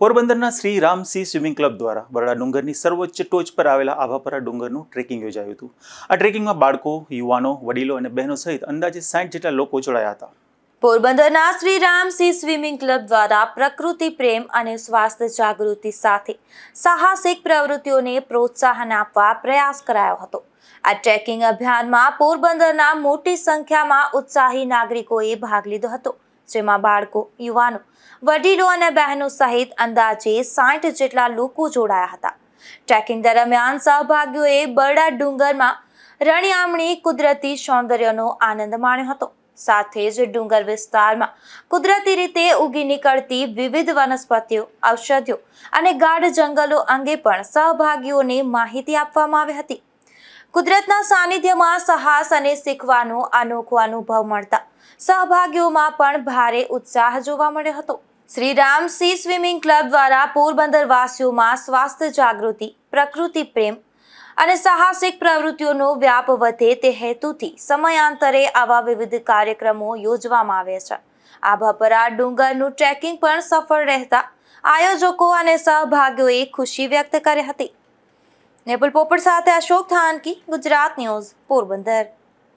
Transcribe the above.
પોરબંદરના Shri Ramsinh swimming club દ્વારા બરડા ડુંગરની સર્વોચ્ચ ટોચ પર આવેલા આભાપરા ડુંગરનું ટ્રેકિંગ યોજાયું હતું। આ ટ્રેકિંગમાં બાળકો, યુવાનો, વડીલો અને બહેનો સહિત અંદાજે 60 જેટલા લોકો જોડાયા હતા। પોરબંદરના શ્રી રામસિંહ સ્વિમિંગ ક્લબ દ્વારા પ્રકૃતિ પ્રેમ અને સ્વાસ્થ્ય જાગૃતિ સાથે સાહસિક પ્રવૃત્તિઓને પ્રોત્સાહન આપવા પ્રયાસ કરાયો હતો। આ ટ્રેકિંગ અભિયાનમાં પોરબંદરના મોટી સંખ્યામાં ઉત્સાહી નાગરિકોએ ભાગ લીધો હતો, જેમાં બાળકો, યુવાનો, વડીલો અને બહેનો સહિત અંદાજે 60 જેટલા લોકો જોડાયા હતા। ટ્રેકિંગ દરમિયાન સહભાગીઓએ બરડા ડુંગરમાં રણિયામણી કુદરતી સૌંદર્યનો આનંદ માણ્યો હતો। સાથે જ ડુંગર વિસ્તારમાં કુદરતી રીતે ઉગી નીકળતી વિવિધ વનસ્પતિઓ, ઔષધિઓ અને ગાઢ જંગલો અંગે પણ સહભાગીઓને માહિતી આપવામાં આવી હતી। કુદરતના સાનિધ્યમાં સાહસ અને શીખવાનો અનોખો અનુભવ મળતા સહભાગીઓમાં પણ ભારે ઉત્સાહ જોવા મળ્યો હતો। શ્રી રામસિંહ સ્વિમિંગ ક્લબ દ્વારા પોરબંદર વાસીઓમાં સ્વાસ્થ્ય જાગૃતિ, પ્રકૃતિ પ્રેમ અને સાહસિક પ્રવૃત્તિઓનો વ્યાપ વધે તે હેતુથી સમયાંતરે આવા વિવિધ કાર્યક્રમો યોજવામાં આવે છે। આભાપરા ડુંગરનું ટ્રેકિંગ પણ સફળ રહેતા આયોજકો અને સહભાગીઓએ ખુશી વ્યક્ત કરી હતી। નેપુલ પોપટ સાથે અશોક થાનકી, ગુજરાત ન્યૂઝ, પોરબંદર।